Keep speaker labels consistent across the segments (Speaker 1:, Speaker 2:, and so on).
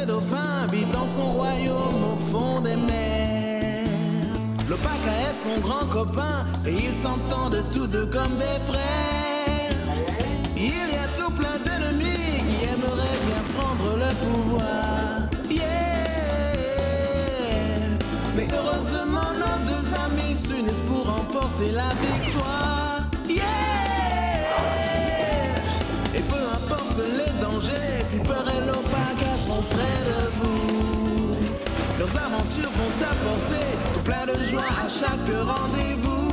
Speaker 1: des dauphins vit dans son royaume au fond des mers. L'Opaka est son grand copain et ils s'entendent tous deux comme des frères. Il y a tout plein d'ennemis qui aimeraient bien prendre le pouvoir. Mais heureusement nos deux amis s'unissent pour remporter la victoire. Et peu importe les dangers, Flipper et l'Opaka seront près de vous. Leurs aventures vont apporter tout plein de joie à chaque rendez-vous.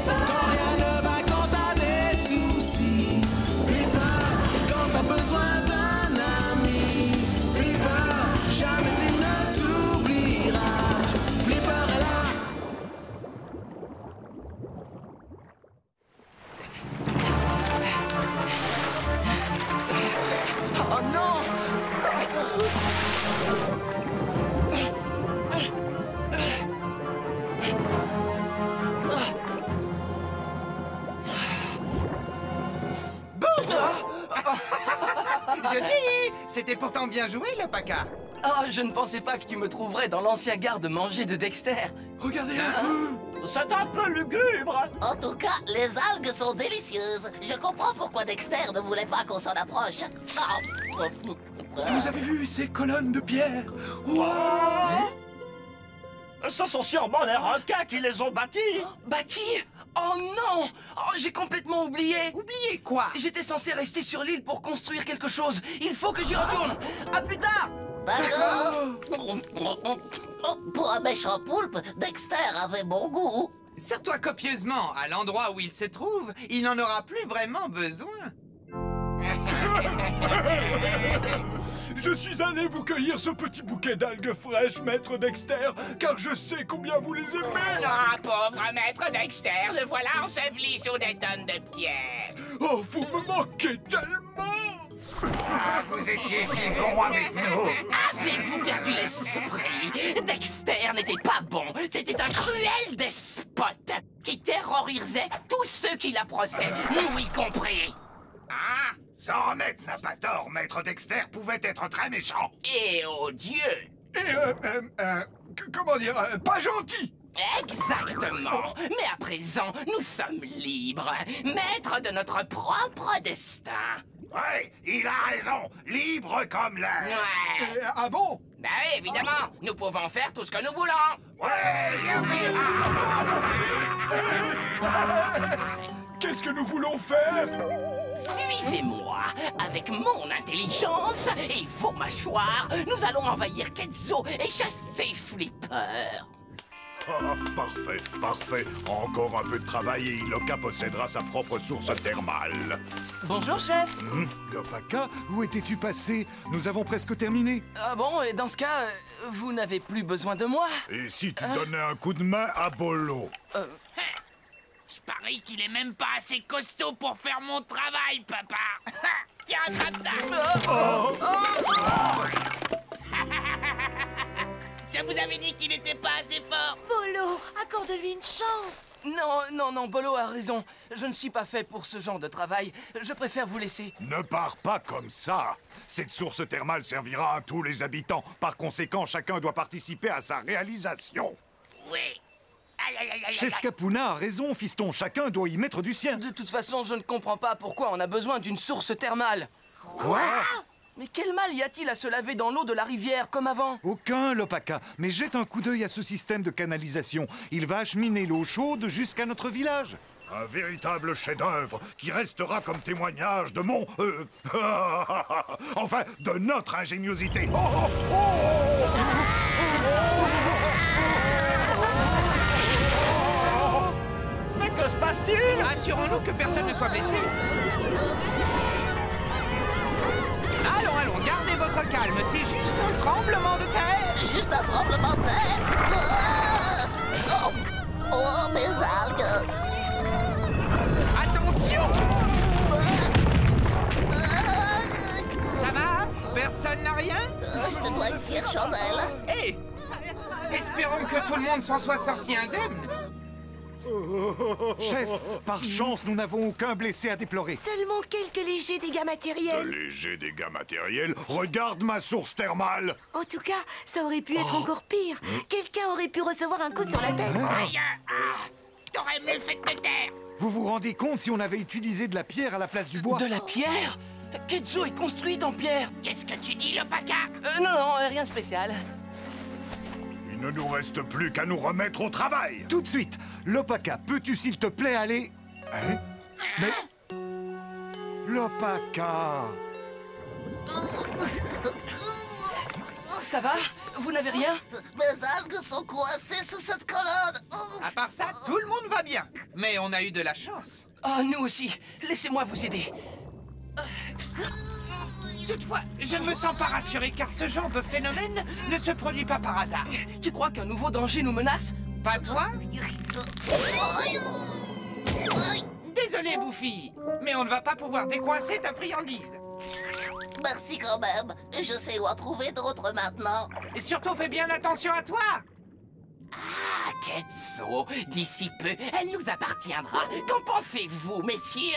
Speaker 1: Quand rien ne va, quand t'as des soucis, Flipper, quand t'as besoin d'un ami, Flipper, jamais il ne t'oubliera. Flipper est là.
Speaker 2: Oh non!
Speaker 3: Je dis, c'était pourtant bien joué, l'Opaka.
Speaker 2: Oh, je ne pensais pas que tu me trouverais dans l'ancien garde-manger de Dexter.
Speaker 3: Regardez un peu.
Speaker 4: C'est un peu lugubre.
Speaker 5: En tout cas, les algues sont délicieuses. Je comprends pourquoi Dexter ne voulait pas qu'on s'en approche.
Speaker 3: Vous avez vu ces colonnes de pierre? Wow.
Speaker 4: Ce sont sûrement les requins qui les ont bâtis.
Speaker 2: Bâti? Oh non! Oh, j'ai complètement oublié.
Speaker 3: Oubliez quoi?
Speaker 2: J'étais censé rester sur l'île pour construire quelque chose. Il faut que j'y retourne. À plus tard!
Speaker 5: D'accord. Oh, pour un méchant poulpe, Dexter avait bon goût.
Speaker 3: Sers-toi copieusement. À l'endroit où il se trouve, il n'en aura plus vraiment besoin.
Speaker 6: Je suis allé vous cueillir ce petit bouquet d'algues fraîches, maître Dexter, car je sais combien vous les aimez.
Speaker 7: Ah, pauvre maître Dexter, le voilà enseveli sous des tonnes de pierres.
Speaker 6: Oh, vous me manquez tellement.
Speaker 7: Ah, vous étiez si bon avec nous.
Speaker 2: Avez-vous perdu l'esprit? Dexter n'était pas bon. C'était un cruel despote qui terrorisait tous ceux qui l'approchaient, nous y compris.
Speaker 7: Ah,
Speaker 8: Sans remettre n'a pas tort, maître Dexter pouvait être très méchant.
Speaker 7: et odieux.
Speaker 6: Et, comment dire, pas gentil.
Speaker 2: Exactement. Mais à présent, nous sommes libres, maîtres de notre propre destin.
Speaker 8: Ouais, il a raison, libre comme l'air.
Speaker 7: Ouais.
Speaker 6: Ah bon?
Speaker 7: Bah oui, évidemment, nous pouvons faire tout ce que nous voulons.
Speaker 8: Ouais,
Speaker 6: Qu'est-ce que nous voulons faire?
Speaker 2: Suivez-moi. Avec mon intelligence et vos mâchoires, nous allons envahir Ketzo et chasser Flipper.
Speaker 8: Ah, parfait, parfait. Encore un peu de travail et Iloka possédera sa propre source thermale.
Speaker 2: Bonjour, chef.
Speaker 9: L'Opaka, où étais-tu passé? Nous avons presque terminé.
Speaker 2: Ah bon, et dans ce cas, vous n'avez plus besoin de moi?
Speaker 8: Et si tu donnais un coup de main à Bolo?
Speaker 7: Je parie qu'il est même pas assez costaud pour faire mon travail, papa. Tiens, attrape ça. Je vous avais dit qu'il n'était pas assez fort.
Speaker 5: Bolo, accorde-lui une chance.
Speaker 2: Non, Bolo a raison. Je ne suis pas fait pour ce genre de travail. Je préfère vous laisser.
Speaker 8: Ne pars pas comme ça. Cette source thermale servira à tous les habitants. Par conséquent, chacun doit participer à sa réalisation.
Speaker 7: Oui.
Speaker 9: Chef Capuna a raison, fiston. Chacun doit y mettre du sien.
Speaker 2: De toute façon, je ne comprends pas pourquoi on a besoin d'une source thermale.
Speaker 9: Quoi?
Speaker 2: Mais quel mal y a-t-il à se laver dans l'eau de la rivière comme avant?
Speaker 9: Aucun, l'Opaka. Mais jette un coup d'œil à ce système de canalisation. Il va acheminer l'eau chaude jusqu'à notre village.
Speaker 8: Un véritable chef-d'œuvre qui restera comme témoignage de mon... enfin, de notre ingéniosité.
Speaker 4: Mais que se passe-t-il?
Speaker 3: Assurons-nous que personne ne soit blessé. Allons, gardez votre calme, c'est juste un tremblement de terre.
Speaker 5: Juste un tremblement de terre. Oh, mes algues.
Speaker 3: Attention! Ça va? Personne n'a rien?
Speaker 5: Je te dois une fière chandelle.
Speaker 3: Hé! Espérons que tout le monde s'en soit sorti indemne.
Speaker 9: Chef, par chance, nous n'avons aucun blessé à déplorer.
Speaker 10: Seulement quelques légers dégâts matériels.
Speaker 8: Léger dégâts matériels. Regarde ma source thermale.
Speaker 10: En tout cas, ça aurait pu être encore pire. Quelqu'un aurait pu recevoir un coup sur la tête.
Speaker 7: Aïe, t'aurais mieux fait de te taire.
Speaker 9: Vous vous rendez compte si on avait utilisé de la pierre à la place du bois?
Speaker 11: De la pierre? Ketzo est construite en pierre.
Speaker 7: Qu'est-ce que tu dis, le paca?
Speaker 11: Non, rien de spécial.
Speaker 8: Il ne nous reste plus qu'à nous remettre au travail.
Speaker 9: Tout de suite. Lopaka, peux-tu s'il te plaît aller... Hein? Mais... Lopaka...
Speaker 11: Ça va? Vous n'avez rien?
Speaker 5: Mes algues sont coincées sous cette colonne.
Speaker 3: À part ça, tout le monde va bien. Mais on a eu de la chance.
Speaker 11: Oh, nous aussi. Laissez-moi vous aider.
Speaker 3: Toutefois, je ne me sens pas rassuré car ce genre de phénomène ne se produit pas par hasard.
Speaker 11: Tu crois qu'un nouveau danger nous menace?
Speaker 3: Pas toi? Désolé, Bouffi, mais on ne va pas pouvoir décoincer ta friandise.
Speaker 5: Merci quand même. Je sais où en trouver d'autres maintenant.
Speaker 3: Et surtout, fais bien attention à toi.
Speaker 2: Ah, Ketzo, d'ici peu, elle nous appartiendra. Qu'en pensez-vous, messieurs?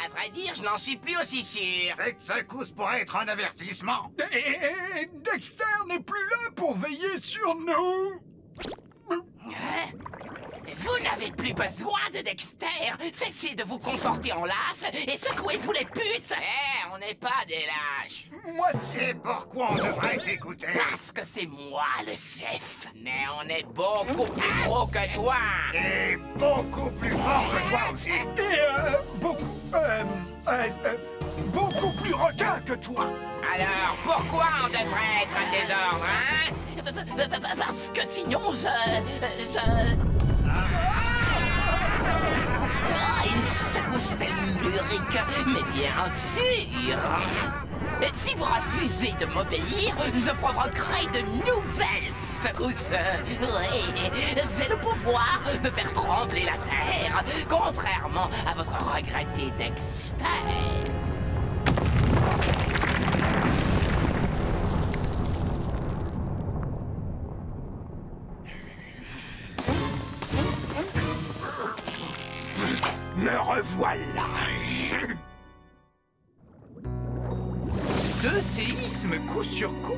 Speaker 2: À vrai dire, je n'en suis plus aussi sûr.
Speaker 8: C'est que ce coup pourrait être un avertissement.
Speaker 6: Et Dexter n'est plus là pour veiller sur nous.
Speaker 2: Vous n'avez plus besoin de Dexter. Cessez de vous comporter en lâche et secouez-vous les puces. On n'est pas des lâches.
Speaker 6: Moi,
Speaker 8: C'est pourquoi on devrait t'écouter.
Speaker 2: Parce que c'est moi le chef. Mais on est beaucoup plus gros que toi.
Speaker 8: Et beaucoup plus fort que toi aussi.
Speaker 6: beaucoup plus requin que toi.
Speaker 2: Alors, pourquoi on devrait être à tes ordres, hein? Parce que sinon, une secousse tellurique, mais bien sûr. Et si vous refusez de m'obéir, je provoquerai de nouvelles secousses. Oui, j'ai le pouvoir de faire trembler la terre, contrairement à votre regretté Dexter.
Speaker 8: Me revoilà.
Speaker 3: 2 séismes coup sur coup.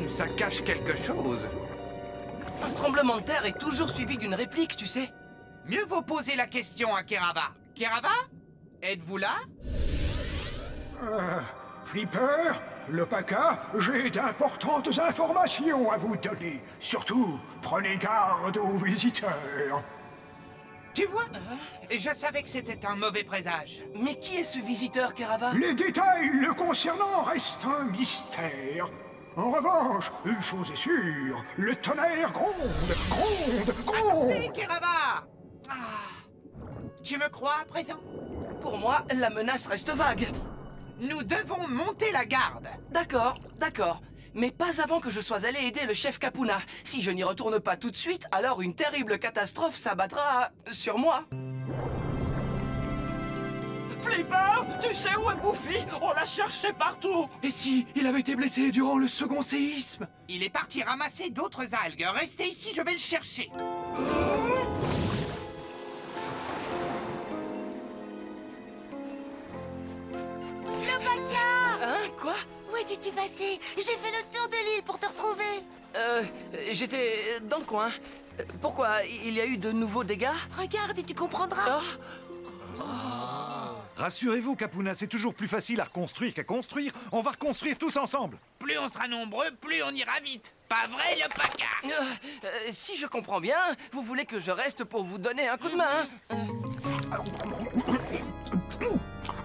Speaker 3: Ça cache quelque chose.
Speaker 11: Un tremblement de terre est toujours suivi d'une réplique, tu sais.
Speaker 3: Mieux vaut poser la question à Kerava. Kerava? Êtes-vous là?
Speaker 6: Flipper, Lopaka, j'ai d'importantes informations à vous donner. Surtout, prenez garde aux visiteurs.
Speaker 3: Tu vois? Je savais que c'était un mauvais présage.
Speaker 11: Mais qui est ce visiteur, Kerava?
Speaker 6: Les détails le concernant restent un mystère. En revanche, une chose est sûre, le tonnerre gronde.
Speaker 3: Attendez, Kerava! Tu me crois à présent?
Speaker 11: Pour moi, la menace reste vague.
Speaker 3: Nous devons monter la garde.
Speaker 11: D'accord. Mais pas avant que je sois allé aider le chef Capuna. Si je n'y retourne pas tout de suite, alors une terrible catastrophe s'abattra sur moi.
Speaker 4: Flipper, tu sais où est Bouffi? On l'a cherché partout.
Speaker 3: Et si il avait été blessé durant le second séisme? Il est parti ramasser d'autres algues. Restez ici, je vais le chercher.
Speaker 10: Lopaka!
Speaker 11: Hein? Quoi?
Speaker 10: Où étais-tu passé? J'ai fait le tour de l'île pour te retrouver.
Speaker 11: J'étais dans le coin. Pourquoi? Il y a eu de nouveaux dégâts?
Speaker 10: Regarde et tu comprendras.
Speaker 9: Rassurez-vous, Capuna, c'est toujours plus facile à reconstruire qu'à construire. On va reconstruire tous ensemble.
Speaker 7: Plus on sera nombreux, plus on ira vite. Pas vrai, le paca?
Speaker 11: Si je comprends bien, vous voulez que je reste pour vous donner un coup de main.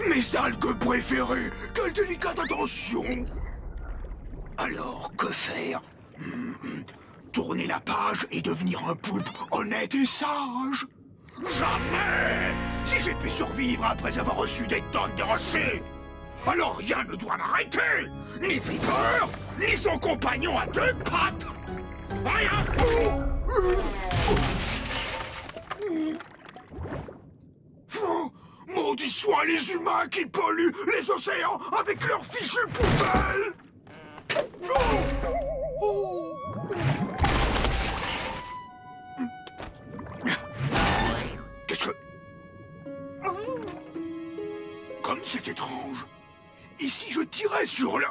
Speaker 6: Mes algues préférées, quelle délicate attention. Alors, que faire? Tourner la page et devenir un poulpe honnête et sage? Jamais! Si j'ai pu survivre après avoir reçu des tonnes de rochers, alors rien ne doit m'arrêter! Ni Flipper, ni son compagnon à 2 pattes! Rien! Maudits soient les humains qui polluent les océans avec leurs fichues poubelles! tirer sur le...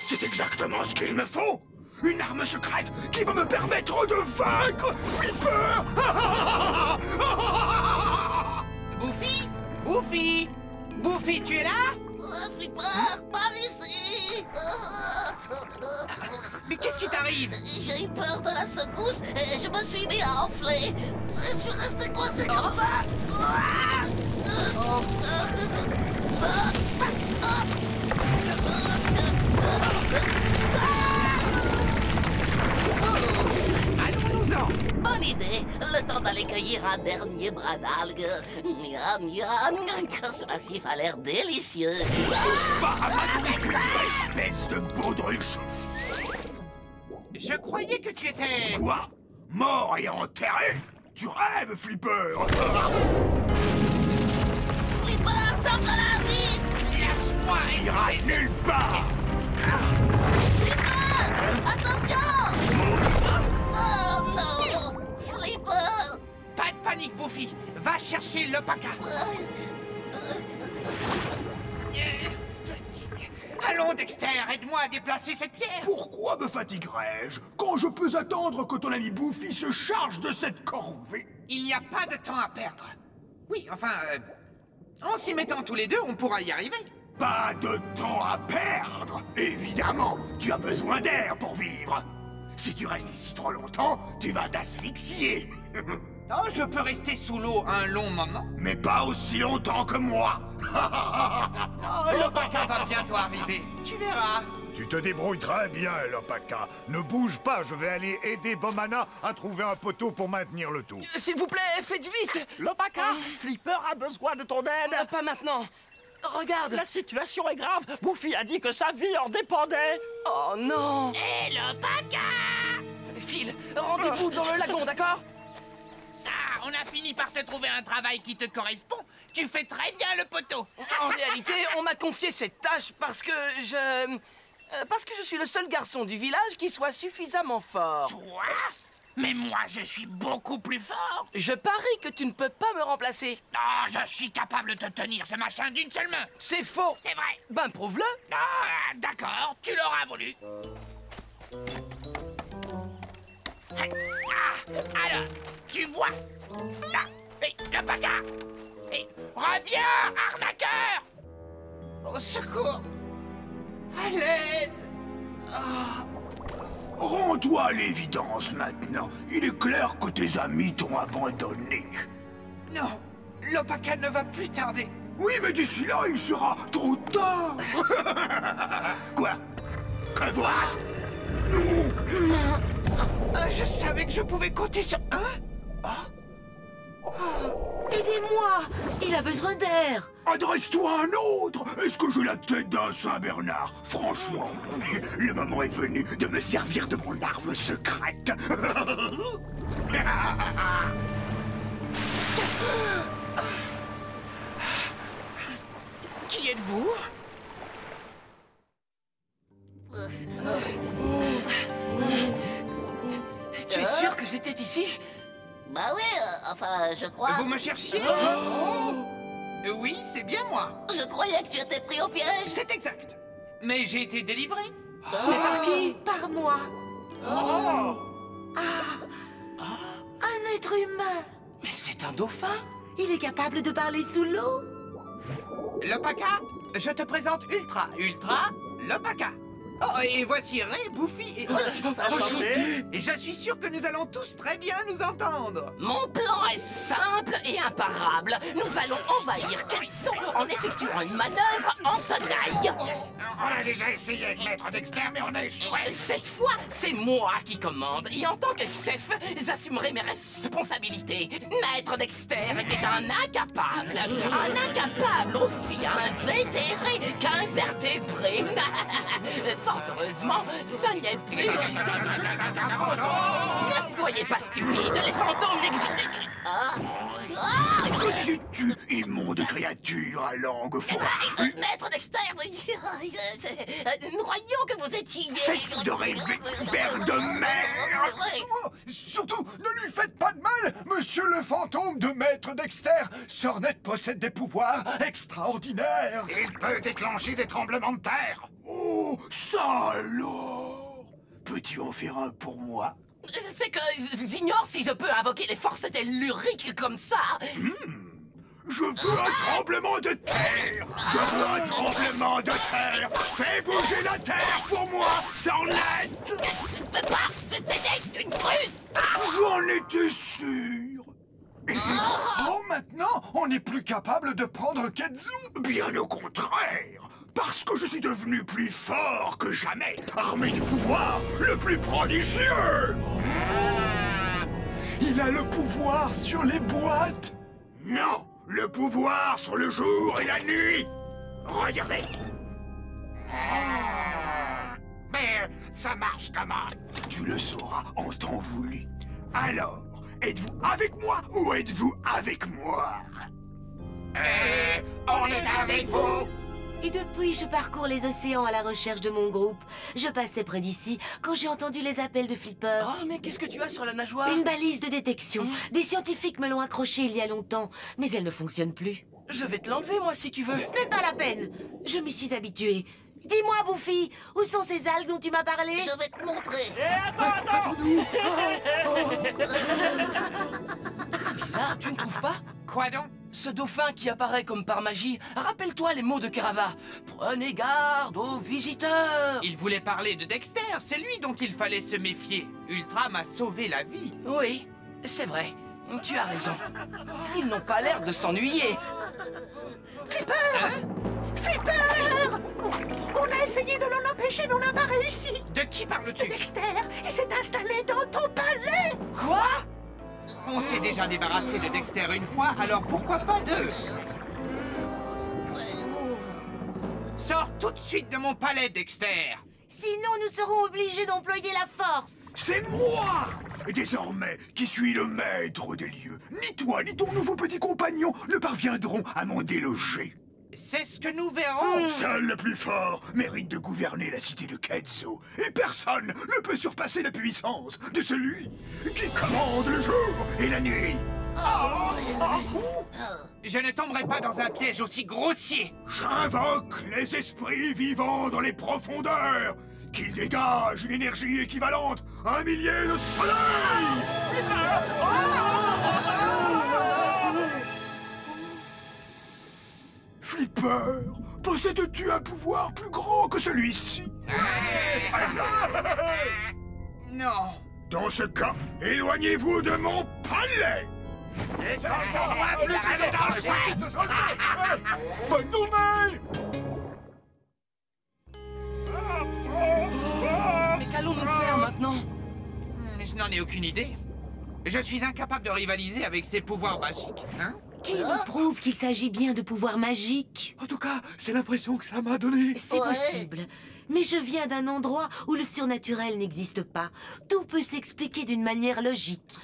Speaker 6: C'est exactement ce qu'il me faut. Une arme secrète qui va me permettre de vaincre Flipper.
Speaker 3: Bouffi? Bouffi? Bouffi, tu es là?
Speaker 5: Flipper, par ici.
Speaker 3: Mais qu'est-ce qui t'arrive?
Speaker 5: J'ai eu peur de la secousse et je me suis mis à enfler. Je suis resté coincé comme ça.
Speaker 3: Allons-nous-en.
Speaker 5: Bonne idée. Le temps d'aller cueillir un dernier bras d'algue. Miam, miam. Ce massif a l'air délicieux.
Speaker 6: Touche pas à ma nourriture, espèce de baudruche.
Speaker 3: Je croyais que tu étais...
Speaker 6: Quoi? Mort et enterré? Tu rêves, Flipper.
Speaker 5: Flipper, sors de là, vite.
Speaker 3: Lâche-moi,
Speaker 6: Tu n'iras nulle part.
Speaker 5: Flipper, attention. Oh non, Flipper.
Speaker 3: Pas de panique, Bouffi. Va chercher l'Opaka. Allons, Dexter, aide-moi à déplacer cette pierre.
Speaker 6: Pourquoi me fatiguerais-je quand je peux attendre que ton ami Bouffi se charge de cette corvée?
Speaker 3: Il n'y a pas de temps à perdre. Oui, enfin, en s'y mettant tous les deux, on pourra y arriver.
Speaker 6: Pas de temps à perdre. Évidemment, tu as besoin d'air pour vivre. Si tu restes ici trop longtemps, tu vas t'asphyxier.
Speaker 3: Oh, je peux rester sous l'eau un long moment.
Speaker 6: Mais pas aussi longtemps que moi.
Speaker 3: Oh, l'Opaka va bientôt arriver. Tu verras.
Speaker 8: Tu te débrouilles très bien, l'Opaka. Ne bouge pas, je vais aller aider Bomana à trouver un poteau pour maintenir le tout.
Speaker 11: S'il vous plaît, faites vite.
Speaker 4: L'Opaka, Flipper a besoin de ton aide.
Speaker 11: Pas maintenant. Regarde.
Speaker 4: La situation est grave. Bouffi a dit que sa vie en dépendait.
Speaker 11: Oh non.
Speaker 2: Et l'Opaka!
Speaker 11: Phil, rendez-vous dans le lagon, d'accord?
Speaker 7: Ah, on a fini par te trouver un travail qui te correspond. Tu fais très bien le poteau.
Speaker 11: En réalité, on m'a confié cette tâche parce que je suis le seul garçon du village qui soit suffisamment fort.
Speaker 7: Toi? Mais moi, je suis beaucoup plus fort.
Speaker 11: Je parie que tu ne peux pas me remplacer.
Speaker 7: Ah, je suis capable de tenir ce machin d'une seule main.
Speaker 11: C'est faux.
Speaker 7: C'est vrai.
Speaker 11: Ben, prouve-le.
Speaker 7: Ah, d'accord, tu l'auras voulu. Ah, alors, tu vois. Ah, hé, l'Opaka. Hé, reviens, arnaqueur.
Speaker 3: Au secours. À l'aide.
Speaker 6: Rends-toi à l'évidence maintenant. Il est clair que tes amis t'ont abandonné.
Speaker 3: Non, l'Opaka ne va plus tarder.
Speaker 6: Oui, mais d'ici là, il sera trop tard. Quoi? Que voir?
Speaker 3: Non. Je savais que je pouvais compter sur...
Speaker 10: Aidez-moi! Il a besoin d'air!
Speaker 6: Adresse-toi à un autre! Est-ce que j'ai la tête d'un Saint-Bernard? Franchement, le moment est venu de me servir de mon arme secrète.
Speaker 3: Qui êtes-vous?
Speaker 11: Tu es sûr que j'étais ici?
Speaker 5: Bah oui, enfin, je crois...
Speaker 3: Vous me cherchiez? Oui, c'est bien moi.
Speaker 5: Je croyais que tu étais pris au piège.
Speaker 3: C'est exact. Mais j'ai été délivré.
Speaker 11: Mais par qui?
Speaker 10: Par moi! Un être humain!
Speaker 11: Mais c'est un dauphin.
Speaker 10: Il est capable de parler sous l'eau?
Speaker 3: L'Opaka, je te présente Ultra. Ultra, l'Opaka. Oh, et voici Ray, Bouffi et Otis.
Speaker 4: Enchanté.
Speaker 3: Et je suis sûr que nous allons tous très bien nous entendre.
Speaker 2: Mon plan est simple et imparable. Nous allons envahir Kelso en effectuant une manœuvre en tenaille.
Speaker 7: On a déjà essayé de mettre Dexter, mais on a échoué.
Speaker 2: Cette fois, c'est moi qui commande. Et en tant que chef, j'assumerai mes responsabilités. Maître Dexter était un incapable. Un incapable aussi invétéré qu'invertébré. Fort heureusement, ce n'est plus... Ne soyez soyez pas stupide, les fantômes n'existent...
Speaker 6: Que dis-tu, immonde créature à langue fourchue?
Speaker 5: Maître Dexter, nous croyions que vous étiez...
Speaker 6: Cesse de rêver, ver de mer!
Speaker 9: Oh, surtout, ne lui faites pas de mal, monsieur le fantôme de Maître Dexter. Sornette possède des pouvoirs extraordinaires.
Speaker 8: Il peut déclencher des tremblements de terre.
Speaker 6: Oh, ça alors! Peux-tu en faire un pour moi?
Speaker 2: C'est que j'ignore si je peux invoquer les forces telluriques comme ça.
Speaker 6: Je veux un tremblement de terre! Je veux un tremblement de terre! Fais bouger la terre pour moi, Sornette!
Speaker 2: Tu ne peux pas, c'était une brute.
Speaker 6: J'en étais sûr!
Speaker 9: Oh, maintenant, on n'est plus capable de prendre Ketsu.
Speaker 6: Bien au contraire! Parce que je suis devenu plus fort que jamais, armé du pouvoir le plus prodigieux!
Speaker 9: Il a le pouvoir sur les boîtes.
Speaker 6: Non! Le pouvoir sur le jour et la nuit! Regardez!
Speaker 7: Mais ça marche comment?
Speaker 6: Tu le sauras en temps voulu. Alors, êtes-vous avec moi ou êtes-vous avec moi?
Speaker 7: On est avec vous!
Speaker 10: Et depuis, je parcours les océans à la recherche de mon groupe. Je passais près d'ici quand j'ai entendu les appels de Flipper.
Speaker 11: Oh, mais qu'est-ce que tu as sur la nageoire?
Speaker 10: Une balise de détection. Des scientifiques me l'ont accrochée il y a longtemps, mais elle ne fonctionne plus.
Speaker 11: Je vais te l'enlever, moi, si tu veux.
Speaker 10: Ce n'est pas la peine. Je m'y suis habituée. Dis-moi, Buffy, où sont ces algues dont tu m'as parlé?
Speaker 5: Je vais te montrer.
Speaker 4: Attends.
Speaker 11: C'est bizarre, tu ne trouves pas?
Speaker 3: Quoi donc?
Speaker 11: Ce dauphin qui apparaît comme par magie, rappelle-toi les mots de Kerava. Prenez garde aux visiteurs.
Speaker 3: Il voulait parler de Dexter, c'est lui dont il fallait se méfier. Ultra m'a sauvé la vie.
Speaker 11: Oui, c'est vrai. Tu as raison. Ils n'ont pas l'air de s'ennuyer.
Speaker 5: Flipper! On a essayé de l'en empêcher, mais on n'a pas réussi.
Speaker 3: De qui parles-tu?
Speaker 5: Dexter, il s'est installé dans ton palais.
Speaker 11: Quoi?
Speaker 3: On s'est déjà débarrassé de Dexter une fois, alors pourquoi pas deux? Sors tout de suite de mon palais, Dexter!
Speaker 10: Sinon, nous serons obligés d'employer la force.
Speaker 6: C'est moi! Désormais, qui suis le maître des lieux. Ni toi, ni ton nouveau petit compagnon ne parviendront à m'en déloger.
Speaker 3: C'est ce que nous verrons!
Speaker 6: Seul le plus fort mérite de gouverner la cité de Ketsu. Et personne ne peut surpasser la puissance de celui qui commande le jour et la nuit.
Speaker 3: Je ne tomberai pas dans un piège aussi grossier!
Speaker 6: J'invoque les esprits vivants dans les profondeurs, qu'ils dégagent une énergie équivalente à 1 millier de soleils! Flipper, possèdes-tu un pouvoir plus grand que celui-ci?
Speaker 3: Non!
Speaker 6: Dans ce cas, éloignez-vous de mon palais!
Speaker 7: Est-ce qu'on s'en va plus traîner dans le coin?
Speaker 9: Bonne journée.
Speaker 11: Mais qu'allons-nous faire maintenant?
Speaker 3: Je n'en ai aucune idée. Je suis incapable de rivaliser avec ses pouvoirs magiques, hein?
Speaker 10: Qui nous prouve qu'il s'agit bien de pouvoirs magiques?
Speaker 9: En tout cas, c'est l'impression que ça m'a donné.
Speaker 10: C'est possible. Mais je viens d'un endroit où le surnaturel n'existe pas. Tout peut s'expliquer d'une manière logique.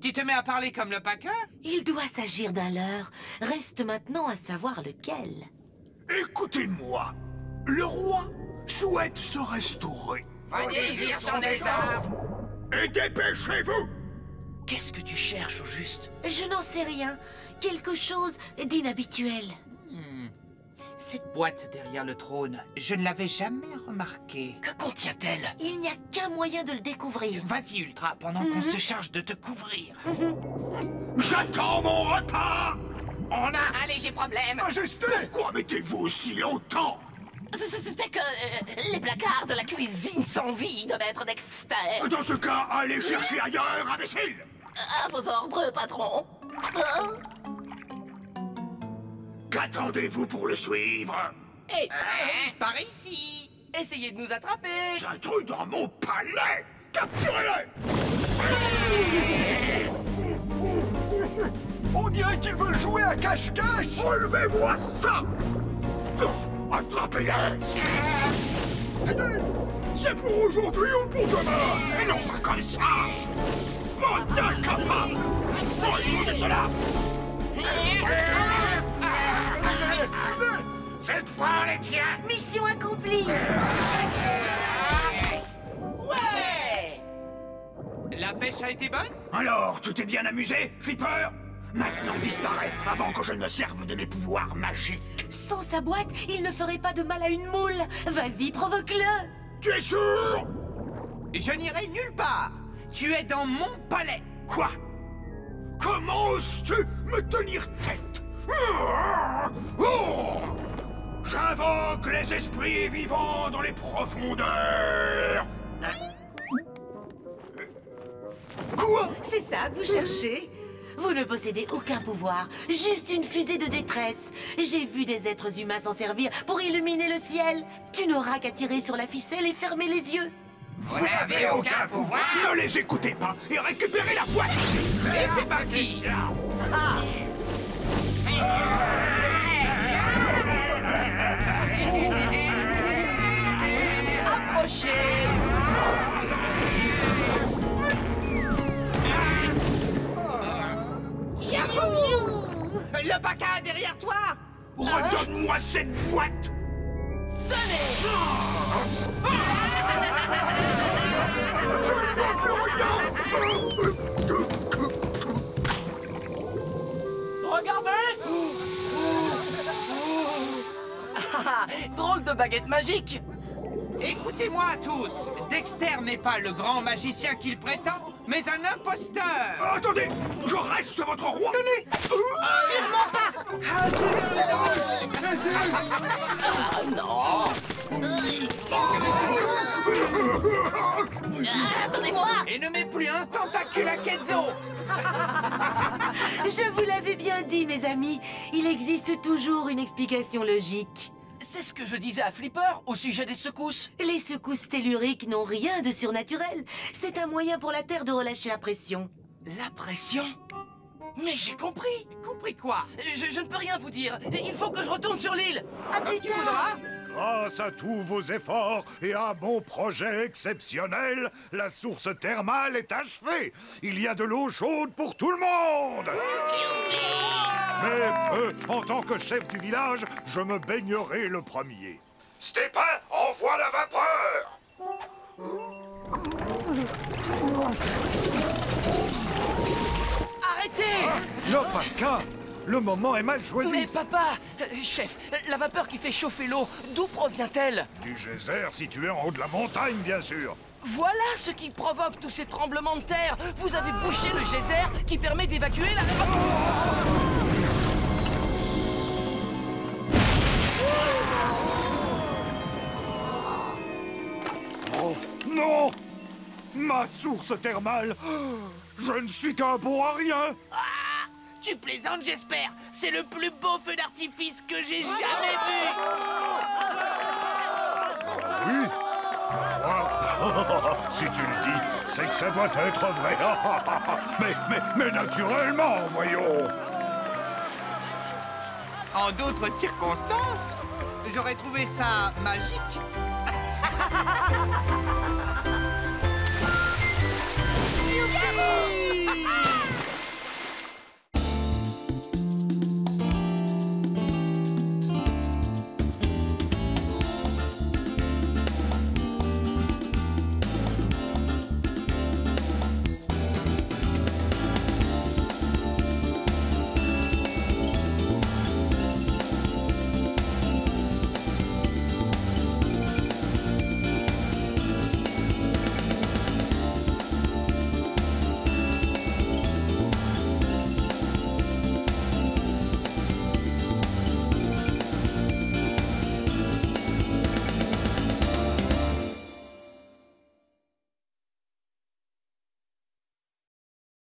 Speaker 3: Tu te mets à parler comme le paquin?
Speaker 10: Il doit s'agir d'un leurre. Reste maintenant à savoir lequel.
Speaker 6: Écoutez-moi, le roi souhaite se restaurer.
Speaker 7: Vos désirs sont des ordres.
Speaker 6: Et dépêchez-vous!
Speaker 11: Qu'est-ce que tu cherches au juste?
Speaker 10: Je n'en sais rien. Quelque chose d'inhabituel.
Speaker 3: Cette boîte derrière le trône, je ne l'avais jamais remarquée.
Speaker 11: Que contient-elle?
Speaker 10: Il n'y a qu'un moyen de le découvrir.
Speaker 3: Vas-y, Ultra, pendant qu'on se charge de te couvrir.
Speaker 6: J'attends mon repas!
Speaker 2: On a un léger problème.
Speaker 6: Majesté! Pourquoi mettez-vous aussi longtemps?
Speaker 2: C'est que les placards de la cuisine sont vides, maître Dexter.
Speaker 6: Dans ce cas, allez chercher ailleurs, imbécile!
Speaker 2: À vos ordres, patron.
Speaker 6: Qu'attendez-vous pour le suivre?
Speaker 3: Hé, par ici!
Speaker 11: Essayez de nous attraper.
Speaker 6: J'intrude dans mon palais! Capturez-les!
Speaker 9: On dirait qu'ils veulent jouer à cache-cache.
Speaker 6: Relevez-moi ça! Attrapez-les! C'est pour aujourd'hui ou pour demain? Et non pas comme ça! Bande d'incapables! Oh, ils sont juste là!
Speaker 7: Cette fois, on les tient!
Speaker 10: Mission accomplie.
Speaker 3: Ouais! La pêche a été bonne?
Speaker 6: Alors, tu t'es bien amusé, Flipper? Maintenant, disparais avant que je ne me serve de mes pouvoirs magiques.
Speaker 10: Sans sa boîte, il ne ferait pas de mal à une moule. Vas-y, provoque-le.
Speaker 6: Tu es sûr?
Speaker 3: Je n'irai nulle part. Tu es dans mon palais.
Speaker 6: Quoi? Comment oses-tu me tenir tête? Oh! J'invoque les esprits vivants dans les profondeurs. Quoi?
Speaker 10: C'est ça que vous cherchez? Vous ne possédez aucun pouvoir, juste une fusée de détresse. J'ai vu des êtres humains s'en servir pour illuminer le ciel. Tu n'auras qu'à tirer sur la ficelle et fermer les yeux.
Speaker 7: Vous n'avez aucun pouvoir!
Speaker 6: Ne les écoutez pas et récupérez la boîte!
Speaker 3: Et c'est parti!
Speaker 11: Approchez!
Speaker 3: Yahoo! Le Paca derrière toi!
Speaker 6: Redonne-moi cette boîte!
Speaker 3: Tenez!
Speaker 6: Je ne vois plus rien!
Speaker 4: Regardez!
Speaker 11: Drôle de baguette magique!
Speaker 3: Écoutez-moi tous! Dexter n'est pas le grand magicien qu'il prétend, mais un imposteur!
Speaker 6: Attendez! Je reste votre roi!
Speaker 10: Sûrement pas.
Speaker 5: Ah non! Attendez-moi!
Speaker 3: Et ne mets plus un tentacule à Kenzo!
Speaker 10: Je vous l'avais bien dit, mes amis. Il existe toujours une explication logique.
Speaker 11: C'est ce que je disais à Flipper au sujet des secousses.
Speaker 10: Les secousses telluriques n'ont rien de surnaturel. C'est un moyen pour la Terre de relâcher la pression.
Speaker 11: La pression? Mais j'ai compris!
Speaker 3: Compris quoi?
Speaker 11: Je ne peux rien vous dire. Il faut que je retourne sur l'île.
Speaker 10: À plus
Speaker 3: Tu
Speaker 10: tard.
Speaker 3: voudras?
Speaker 8: Grâce à tous vos efforts et à un bon projet exceptionnel, la source thermale est achevée. Il y a de l'eau chaude pour tout le monde. Mais en tant que chef du village, je me baignerai le premier. Stépin, envoie la vapeur.
Speaker 11: Arrêtez!
Speaker 8: Le Paca, le moment est mal choisi.
Speaker 11: Mais papa! Chef, la vapeur qui fait chauffer l'eau, d'où provient-elle?
Speaker 8: Du geyser situé en haut de la montagne, bien sûr.
Speaker 11: Voilà ce qui provoque tous ces tremblements de terre. Vous avez bouché le geyser qui permet d'évacuer la...
Speaker 8: Oh, non! Ma source thermale! Je ne suis qu'un bon à rien!
Speaker 7: Ah, tu plaisantes, j'espère. C'est le plus beau feu d'artifice que j'ai jamais vu.
Speaker 8: Oui? Ah, si tu le dis, c'est que ça doit être vrai. mais naturellement, voyons.
Speaker 3: En d'autres circonstances, j'aurais trouvé ça magique.